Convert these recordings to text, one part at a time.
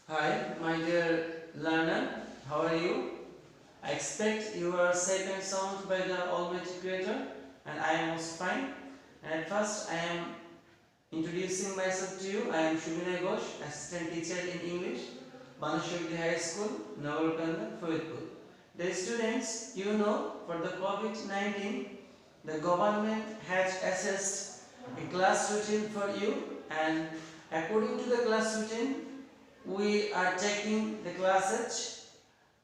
Hi, my dear learner, how are you? I expect you are safe and sound by the Almighty Creator, and I am also fine. And at first, I am introducing myself to you. I am Shubinay Ghosh, Assistant Teacher in English, Banashakti High School, Nagarkanda, Faridpur. Dear students, you know, for the COVID-19, the government has assessed a class routine for you, and according to the class routine, we are taking the classes,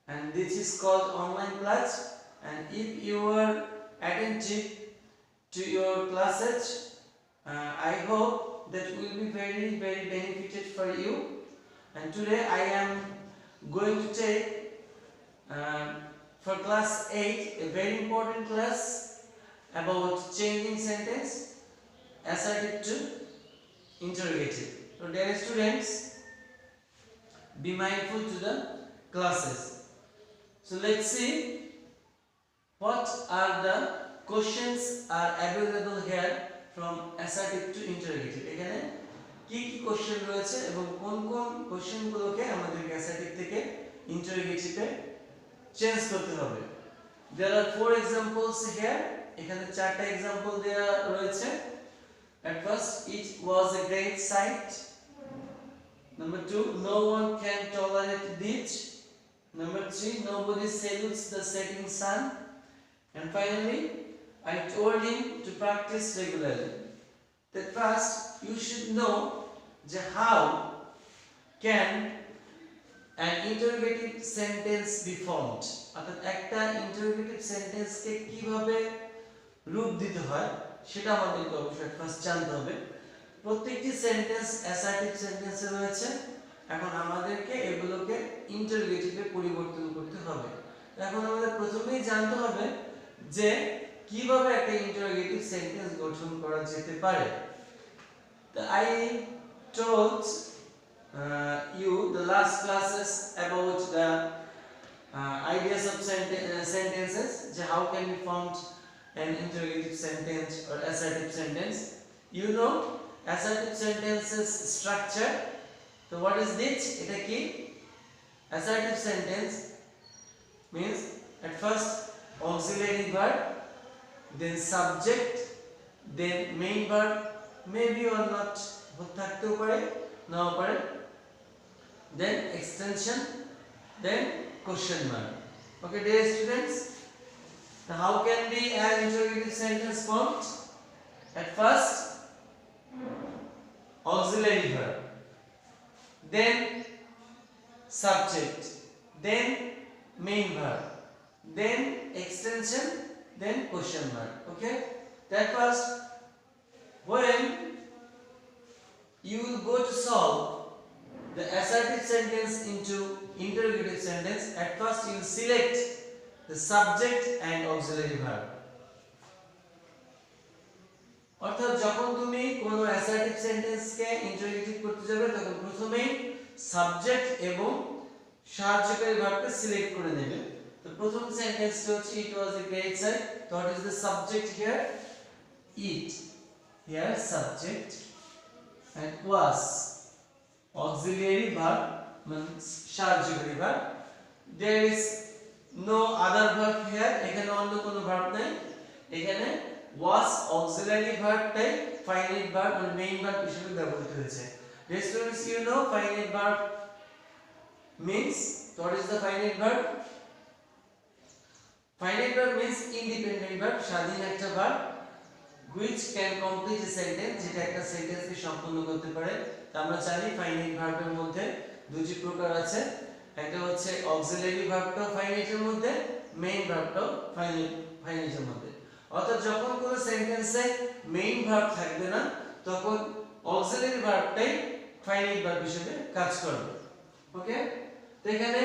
and this is called online class. And if you are attentive to your classes, I hope that will be very benefited for you. And today I am going to take for class 8 a very important class about changing sentence assertive to interrogative. So dear students, be mindful to the classes. So let's see what are the questions are available here from assertive to interrogative. এখানে কি কি question রয়েছে এবং কোন কোন কোশ্চেনগুলোকে আমাদেরকে assertive থেকে interrogative এ change করতে হবে. There are four examples here. এখানে চারটা एग्जांपल দেয়া রয়েছে. At first, it was a great sight. Number 2, no one can tolerate ditch. Number 3, nobody salutes the setting sun. And finally, I told him to practice regularly. That first, you should know how can an interrogative sentence be formed. অর্থাৎ একটা interrogative sentence কে কিভাবে রূপ দিতে হয় সেটা আমাদেরকে অবশ্যই first জানতে হবে. প্রত্যেকটি সেন্টেন্স অ্যাসার্টিভ সেন্টেন্সে রয়েছে. এখন আমাদেরকে এগুলোকে ইন্টারোগেটিভে পরিবর্তন করতে হবে. এখন আমাদের প্রথমেই জানতে হবে যে কিভাবে একটা ইন্টারোগেটিভ সেন্টেন্স গঠন করা যেতে পারে. তো I told you the last classes about the ideas of sentences, how can be formed an interrogative sentence or assertive sentence. You know assertive sentences structure. So what is this? Eta ki assertive sentence means at first auxiliary verb, then subject, then main verb, maybe or not থাকতেও পারে নাও পারে, then extension, then question mark. Okay dear students, so how can be an interrogative sentence formed? At first auxiliary verb, then subject, then main verb, then extension, then question mark. Okay, that first when you will go to solve the assertive sentence into interrogative sentence, at first you will select the subject and auxiliary verb. অর্থাৎ যখন তুমি কোনো assertive সেন্টেন্সকে interrogative করতে যাবে তখন প্রথমেই subject এবং সাহায্যকারী ভার্বকে সিলেক্ট করে নেবে. তো প্রথম সেন্টেন্সটা হচ্ছে ইট ওয়াজ এ গ্রেট সাইট. তো what is the subject here? It. Here subject and was auxiliary verb means সাহায্যকারী verb. There is no other verb here. এখানে অন্য কোনো verb নাই. এখানে was auxiliary verb tie finite verb মানে main verb হিসেবে ব্যবহৃত হয়েছে. Dear students, you know finite verb means, what is the finite verb? Finite verb means independent verb, স্বাধীন একটা verb which can complete a sentence, যেটা একটা সেন্টেন্সকে সম্পূর্ণ করতে পারে. তো আমরা জানি ফাইনাইট ভার্বের মধ্যে দুটি প্রকার আছে. একটা হচ্ছে অক্সিলারি ভার্বটাও ফাইনাইটের মধ্যে, মেইন ভার্বটাও ফাইনাইটের মধ্যে. অর্থাৎ যখন কোনো সেন্টেন্সে মেইন ভার্ব থাকবে না তখন অক্সিলারি ভার্বটাই ফাইনাইট ভার্ব হিসেবে কাজ করবে. ওকে, তো এখানে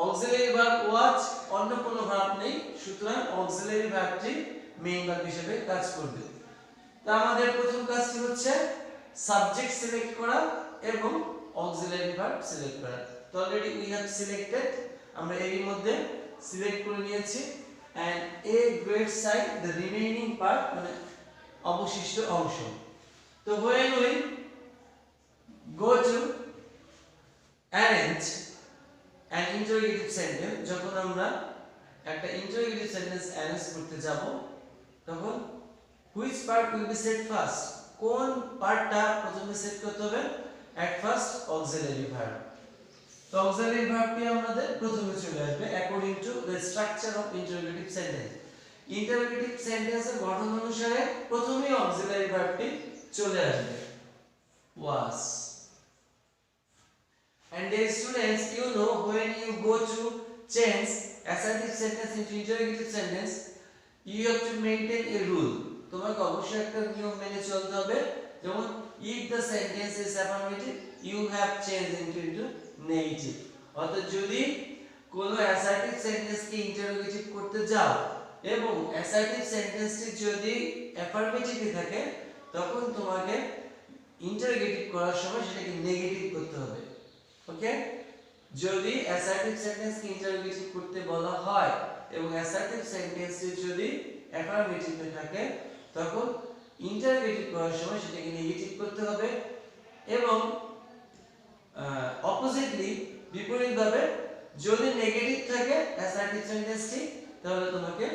অক্সিলারি ভার্ব ওয়াজ, অন্য কোনো ভার্ব নেই, সুতরাং অক্সিলারি ভার্বটি মেইন ভার্ব হিসেবে কাজ করবে. তো আমাদের প্রথম কাজটি হচ্ছে সাবজেক্ট সিলেক্ট করা এবং অক্সিলারি ভার্ব সিলেক্ট করা. তো অলরেডি উই হ্যাভ সিলেক্টেড, আমরা এর মধ্যে সিলেক্ট করে নিয়েছি. and a great sight, the remaining part মানে অবশিষ্ট অংশ. তো when we go to an sentence যখন আমরা একটা ইন্টারোগেটিভ সেন্টেন্স অ্যারেঞ্জ করতে যাব তখন which part will be set first, কোন পার্টটা প্রথমে সেট করতে হবে? At first auxiliary verb. তো অক্সিলারি ভার্বটি আমাদের প্রথমে চলে আসবে according to the structure of interrogative sentence. Interrogative সেন্টেন্সের গঠন অনুসারে প্রথমেই অক্সিলারি ভার্বটি চলে আসবে, was. And dear students, you know when you go to change assertive sentence into interrogative sentence, you have to maintain a rule. তোমাকে অবশ্যই একটা নিয়ম মেনে চলতে হবে, যেমন if the sentence is affirmative you have changed into negative। অর্থাৎ যদি কোনো assertive sentence কে interrogative করতে যাও এবং assertive সেন্টেন্সটি যদি affirmative থাকে তখন তোমাকে ইন্টারোগেটিভ করার সময় সেটাকে নেগেটিভ করতে হবে। ওকে, যদি অ্যাসার্টিভ সেন্টেন্সকে ইন্টারোগেটিভ করতে বলা হয় এবং অ্যাসার্টিভ সেন্টেন্সটি যদি অ্যাফার্মেটিভে থাকে তখন ইন্টারোগেটিভ করার সময় সেটাকে নেগেটিভ করতে হবে এবং অপোজিটলি বিপরীতভাবে যদি নেগেটিভ থাকে অ্যাসার্টিভ সেন্টেন্সটি তাহলে তোমাকে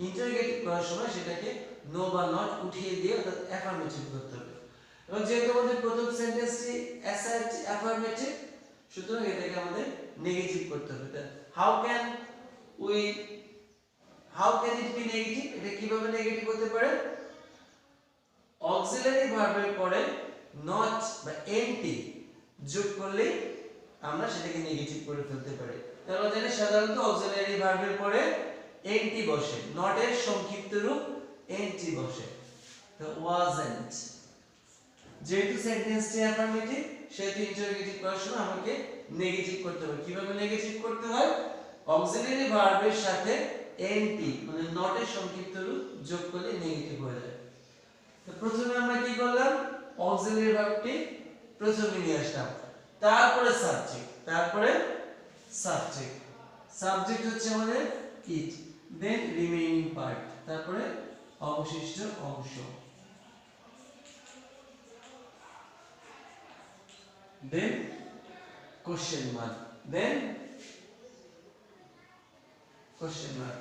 ইন্টারোগেটিভ করার সময় সেটাকে নো বা নট উঠিয়ে দিয়ে অর্থাৎ অ্যাফার্মেটিভ করতে হবে। এবং যেহেতু আমাদের প্রথম সেন্টেন্সটি অ্যাফার্মেটিভ সুতরাং এটাকে আমাদের নেগেটিভ করতে হবে। How can it be negative? এটা কিভাবে নেগেটিভ হতে পারে? অক্সিলারি ভার্বের পরে নট বা এনটি যোগ করলে আমরা সেটাকে নেগেটিভ করে ফেলতে পারি। তাহলে জানি সাধারণত অক্সিলারি ভার্বের পরে এনটি বসে, নট এর সংক্ষিপ্ত রূপ এনটি বসে। তো wasn't, যেহেতু সেন্টেন্সটি অ্যাফার্মেটিভ সেহেতু ইন্টারোগেটিভ করার সময় আমাকে নেগেটিভ করতে হবে। কিভাবে নেগেটিভ করতে হয়? অক্সিলারি ভার্বের সাথে এনটি মানে নট এর সংক্ষিপ্ত রূপ যোগ করলে নেগেটিভ হয়ে যায়। তো প্রথমে আমরা কি করলাম? অক্সিলারি ভার্বটি প্রথমে নিয়ে আসলাম, তারপরে সাবজেক্ট হচ্ছে আমাদের ইট, দেন রিমেইনিং পার্ট, তারপরে অবশিষ্ট অংশ, then question mark, then question mark.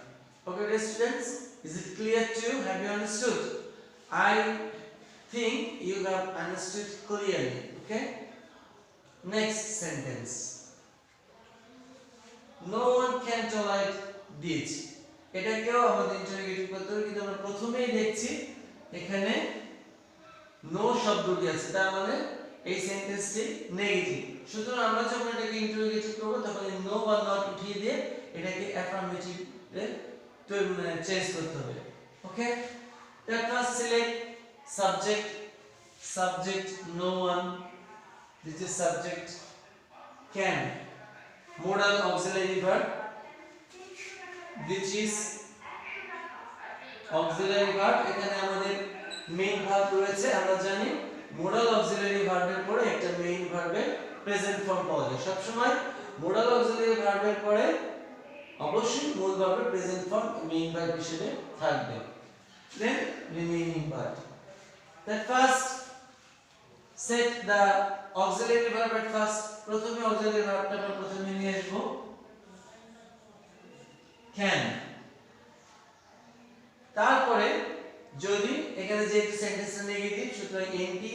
Okay dear students, is it clear to you? Have you understood? I think you have understood clearly. Okay, next sentence, no one can tolerate this। এটাকেও আমাদের interrogative করতে হবে, কিন্তু আমরা প্রথমেই দেখছি এখানে no শব্দটি আছে, তার মানে এই সেন্টেন্সটি নেগেটিভ। সুতরাং আমরা যখন এটাকে ইন্টারোগেটিভ করব তখন এই নো বা নট উঠিয়ে দিয়ে এটাকে অ্যাফার্মেটিভ এ চেঞ্জ করতে হবে। ওকে, that first select subject no one, this is subject can, modal auxiliary verb which is auxiliary verb, এখানে আমাদের মেইন ভার্ব রয়েছে। আমরা জানি মোডাল অক্সিলারি ভার্বের পরে একটা মেইন ভার্বের প্রেজেন্ট ফর্ম পাওয়া যায়। সব সময় মোডাল অক্সিলারি ভার্বের পরে অবশ্যই মূল ভার্বের প্রেজেন্ট ফর্ম মেইন ভার্ব হিসেবে থাকবে। Then remaining part, that first set the auxiliary verb at first, প্রথমে অক্সিলারি ভার্বটা আমরা প্রথমে নিয়ে আসব can, তারপরে যদি এখানে যেহেতু সেন্টেন্সটা নেগেটিভ সুতরাং এনটি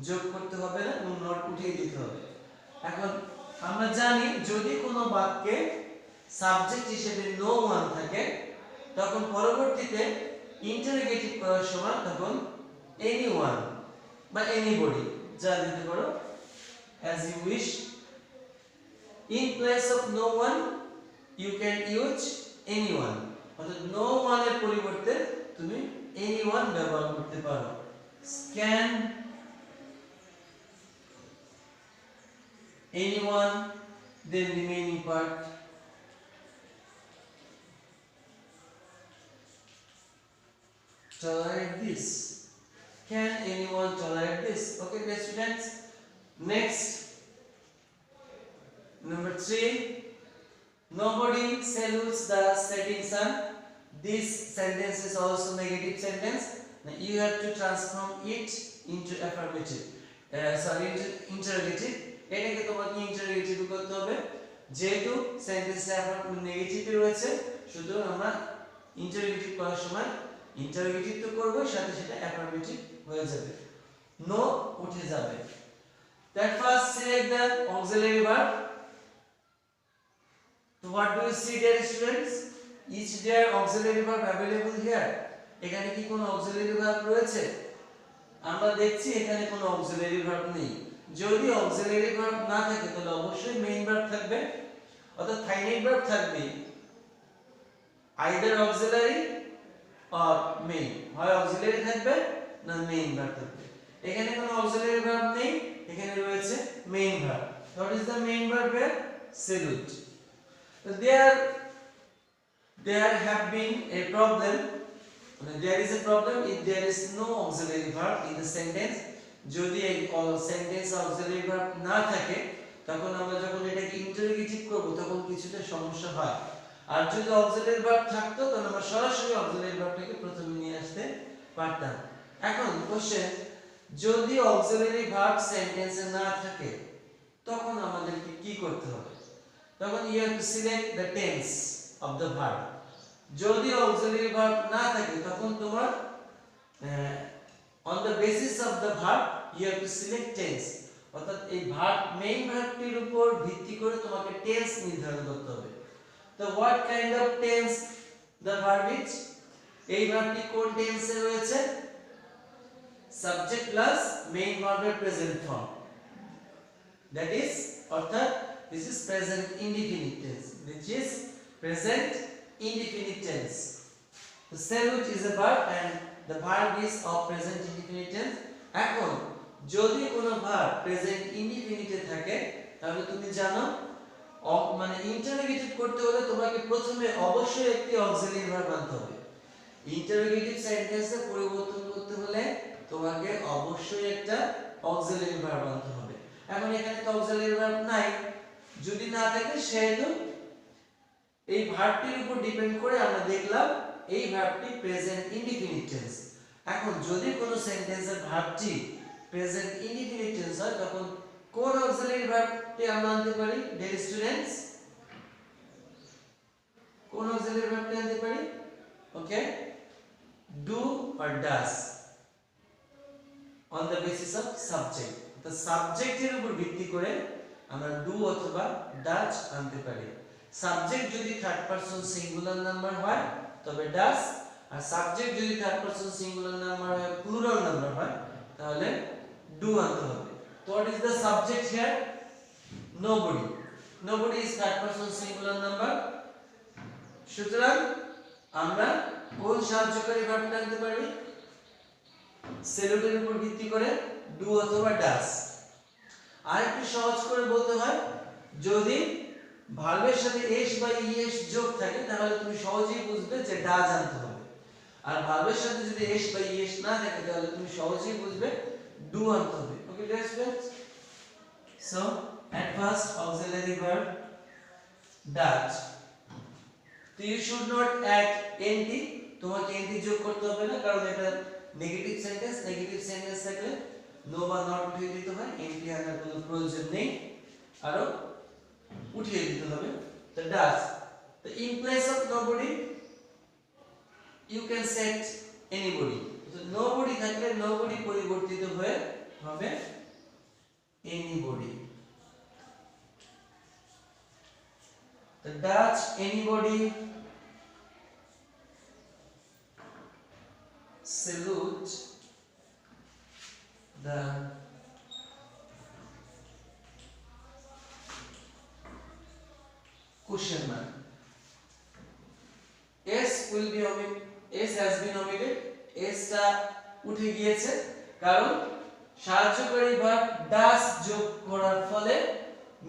যোগ করতে হবে না এবং নট উঠিয়ে দিতে হবে। এখন আমরা জানি যদি কোনো বাক্যে সাবজেক্ট হিসেবে নো ওয়ান থাকে তখন পরবর্তীতে ইন্টারোগেটিভ করার সময় তখন এনিওয়ান বা এনিবডি যা দিতে পারো as you wish। in place of no one you can use anyone, অর্থাৎ নো ওয়ান এর পরিবর্তে তুমি anyone ব্যবহার করতে পারো। can anyone, then remaining part, tolerate this, can anyone tolerate this? Okay dear students, next number 3, nobody salutes the setting sun. This sentence is also negative sentence. Now you have to transform it into affirmative, into interrogative। এটাকে তোমাকে interrogative করতে হবে। যেহেতু সেন্টেন্সে affirmative নেগেটিভে রয়েছে, সুতরাং আমরা interrogative করার সময় ইন্টারোগেটিভ তো করবো, সাথে সাথে অ্যাফার্মেটিভ হয়ে যাবে, নো উঠে যাবে। That first select the auxiliary verb. So what do you see, dear students? Is there auxiliary verb available here? এখানে কি কোনো auxiliary verb রয়েছে? আমরা দেখছি এখানে কোনো auxiliary verb নেই। যদি auxiliary verb না থাকে তাহলে অবশ্যই main verb থাকবে, অর্থাৎ finite verb থাকবে, either auxiliary or main, হয় auxiliary থাকবে না main verb থাকবে। এখানে কোনো auxiliary verb নেই, এখানে রয়েছে main verb. What is the main verb here? Salute. So there have been a problem. There is a problem if there is no auxiliary verb in the sentence. যদি এই sentence auxiliary verb না থাকে তখন আমরা যখন এটাকে interrogative করব তখন কিছুটা সমস্যা হয়। আর যদি auxiliary verb থাকতো তাহলে আমরা সরাসরি auxiliary verbটাকে প্রথমে নিয়ে আসতে পারতাম। এখন কোশ্চেন, যদি auxiliary verb সেন্টেন্সে না থাকে তখন আমাদেরকে কি করতে হবে? তখন you have to select the tense of the verb. যদি auxiliary verb না থাকে তখন তোমার on the basis of the verb you have to select tense, অর্থাৎ এই verb main ভার্বটির উপর ভিত্তি করে তোমাকে tense নির্ধারণ করতে হবে। তো what kind of tense the verb is? এই ভার্বটি কোন টেন্সে রয়েছে? subject plus main verb এর present form, that is অর্থাৎ this is present indefinite tense, which is present indefinite tense. The salute is a verb and the verb is of present indefinite tense. এখন যদি কোনো verb present indefinite এ থাকে তাহলে তুমি জানো মানে ইন্টারোগেটিভ করতে হলে তোমাকে প্রথমে অবশ্যই একটি অক্সিলারি ভার্ব আনতে হবে। ইন্টারোগেটিভ সেন্টেন্সে পরিবর্তন করতে হলে তোমাকে অবশ্যই একটা অক্সিলারি ভার্ব আনতে হবে। এখন এখানে তো অক্সিলারি ভার্ব নাই, যদি না থাকে সেহেতু এই ভার্বটির উপর ডিপেন্ড করে আমরা দেখলাম এই ভার্বটি প্রেজেন্ট ইনডিফিনিট টেন্স। এখন যদি কোনো সেন্টেন্সের ভার্বটি প্রেজেন্ট ইনডিফিনিট টেন্স হয় তখন কোন অক্সিলারি ভার্বটি আমরা আনতে পারি ডিয়ার স্টুডেন্টস? কোন অক্সিলারি ভার্বটি আনতে পারি? Okay, do or does on the basis of subject. তো সাবজেক্টের উপর ভিত্তি করে আমরা ডু অথবা ডাজ আনতে পারি। সাবজেক্ট যদি থার্ড পারসন সিঙ্গুলার নাম্বার হয় তবে ডাজ, আর সাবজেক্ট যদি থার্ড পারসন সিঙ্গুলার নাম্বার হয় প্লুরাল নাম্বার হয় তাহলে ডু আনতে হবে। তো what is the subject here? Nobody. Nobody is third person singular number. সুতরাং আমরা কোন সাহায্যকারী ভার্বটা আনতে পারি? সেলুটের উপর ভিত্তি করে ডু অথবা ডাজ। আর একটু সহজ করে বলতে হয়, যদি ভার্বের সাথে এস বা ইএস যোগ থাকে তাহলে তুমি সহজেই বুঝবে যে ডাজ আনতে হবে। আর ভার্বের সাথে যদি এস বা ইএস না থাকে তাহলে তুমি সহজেই বুঝবে ডু আনতে হবে। Okay dear students, so at first auxiliary verb does. So you should not add nt, তোমাকে nt যোগ করতে হবে না, কারণ এটা নেগেটিভ সেন্টেন্স, নেগেটিভ সেন্টেন্স থাকলে নো বা নট উঠিয়ে দিতে হয়, nt আনার কোনো প্রয়োজন নেই, আরো উঠিয়ে দিতে হবে। তো does, তো in place of nobody you can set anybody. তো nobody থাকলে nobody পরিবর্তিত হয়ে হবে anybody. The Dutch anybody salute the question mark. S will be omitted. S has been omitted. S টা উঠে গিয়েছে কারণ সাহায্যকারী ভার্ব ডাস যোগ করার ফলে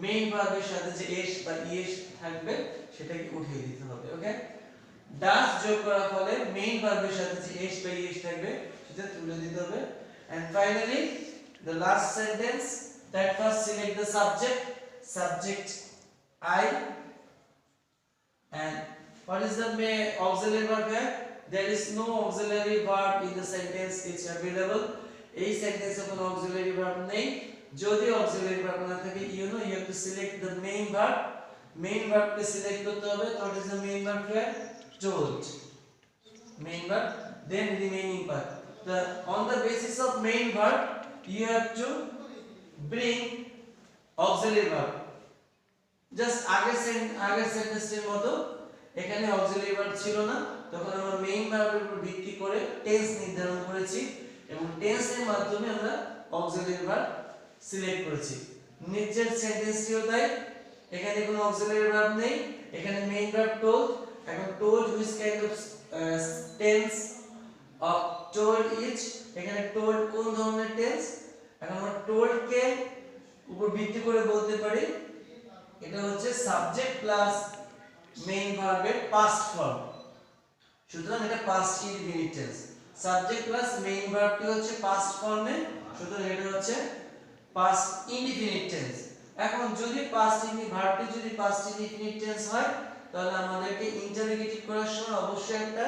মেইন ভার্বের সাথে যে এস বা ইএস থাকবে সেটাকে উঠিয়ে দিতে হবে। ওকে, ডাস যোগ করার ফলে মেইন ভার্বের সাথে যে এস বা ইএস থাকবে সেটা তুলে দিতে হবে। And finally the last sentence, that first select the subject I, and what is the auxiliary verb here? There is no auxiliary verb in the sentence it's available. এই সেন্টেন্সে কোনো auxiliary verb নেই। যদি auxiliary verb না থাকে you have to select the main verb, main ভার্বকে select করতে হবে। তো what is the main verb here? Told. Main verb, then remaining part. On the basis of main verb, you have to bring auxiliary verb. Just আগের সেন্টেন্সের মতো এখানে auxiliary verb ছিল না, তখন আমরা মেইন ভার্বের উপর ভিত্তি করে টেন্স নির্ধারণ করেছি এবং টেন্সের মাধ্যমে আমরা অক্সিলারি ভার্ব সিলেক্ট করেছি। নিচের সেন্টেন্সটিও তাই, এখানে কোনো অক্সিলারি ভার্ব নেই, এখানে মেইন ভার্ব টোল্ড। এখন told which kind of tense of told is, এখানে টোল্ড কোন ধরনের টেন্স? এখন আমরা টোল্ড কে উপর ভিত্তি করে বলতে পারি এটা হচ্ছে সাবজেক্ট প্লাস মেইন ভার্বের পাস্ট ফর্ম, সুতরাং এটা past indefinite tense. Subject plus main ভার্বটি হচ্ছে পাস্ট ফর্মে, সুতরাং এটা হচ্ছে পাস্ট ইনডিফিনিট টেন্স। এখন যদি ভার্বটি যদি পাস্ট ইনডিফিনিট টেন্স হয়, তাহলে আমাদেরকে ইন্টারোগেটিভ করার সময় অবশ্যই একটা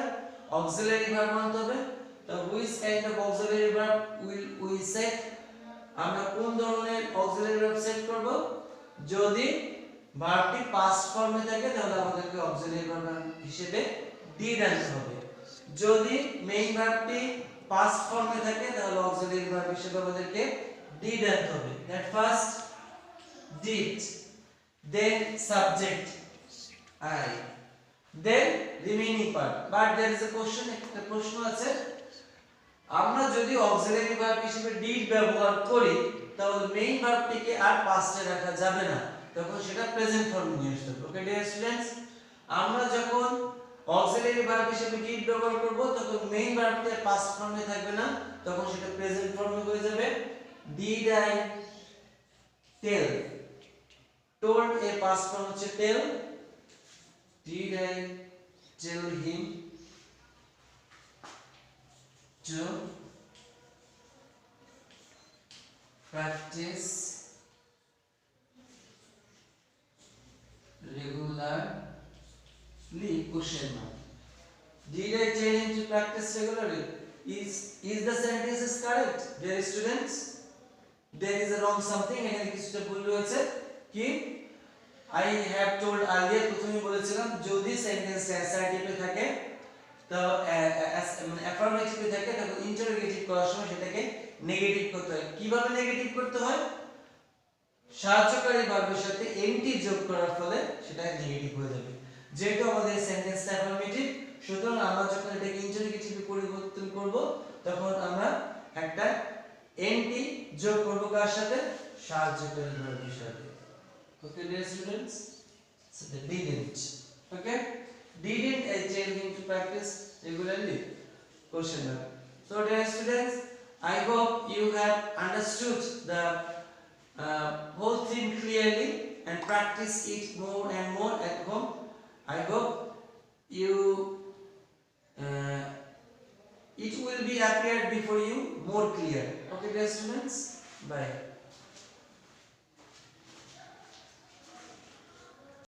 অক্সিলারি ভার্ব আনতে হবে। তো which kind of auxiliary verb will we set? আমরা কোন ধরনের অক্সিলারি ভার্ব সেট করব? যদি ভার্বটি পাস্ট ফর্মে থাকে তাহলে আমাদেরকে অক্সিলারি ভার্ব হিসেবে ডিড আনতে হবে। যদি মেইন ভার্বটি পাস্ট ফর্মে থাকে তাহলে অক্সিলারি ভার্ব হিসেবে আমাদেরকে ডিড আনতে হবে। That first did, then subject I, then remaining part. But there is a question, একটা প্রশ্ন আছে, আমরা যদি অক্সিলারি ভার্ব হিসেবে ডিড ব্যবহার করি তাহলে মেইন ভার্বটিকে আর পাস্টে রাখা যাবে না, তখন সেটা প্রেজেন্ট ফর্মে নিয়ে আসতে হবে। ওকে ডিয়ার স্টুডেন্টস, আমরা যখন অক্সিলারি ভার্ব হিসেবে ডিড ব্যবহার করব তখন মেইন ভার্বটি আর পাস্ট ফর্মে থাকবে না, তখন সেটা প্রেজেন্ট ফর্মে হয়ে যাবে। ডিড আই টেল, টোল্ড এর পাস্ট ফর্ম হচ্ছে tell. Did I tell him to practice regularly? Question mark. Did I tell him to practice regularly? Is the sentence is correct, dear students? There is a wrong something. এখানে কিছুটা ভুল রয়েছে। কি I have told earlier, প্রথমে বলেছিলাম যদি sentence অ্যাসার্টিভে থাকে তো মানে অ্যাফার্মেটিভে থাকে তখন ইন্টারোগেটিভ করার সময় সেটাকে নেগেটিভ করতে হয়। কিভাবে নেগেটিভ করতে হয়? সাহায্যকারী ভার্বের সাথে এনটি যোগ করার ফলে সেটা নেগেটিভ হয়ে যাবে। যেহেতু আমাদের সেন্টেন্সটা অ্যাফার্মেটিভ, সুতরাং আমরা যখন এটাকে ইন্টারোগেটিভে পরিবর্তন করব তখন আমরা একটা এনটি যোগ করব কার সাথে? সাহায্যকারী ভার্বের সাথে। Okay dear students, so they didn't. Okay, didn't I tell him to practice regularly? Question mark. So dear students, I hope you have understood the whole thing clearly and practice it more and more at home. I hope you it will be appeared before you more clear. Okay dear students, bye.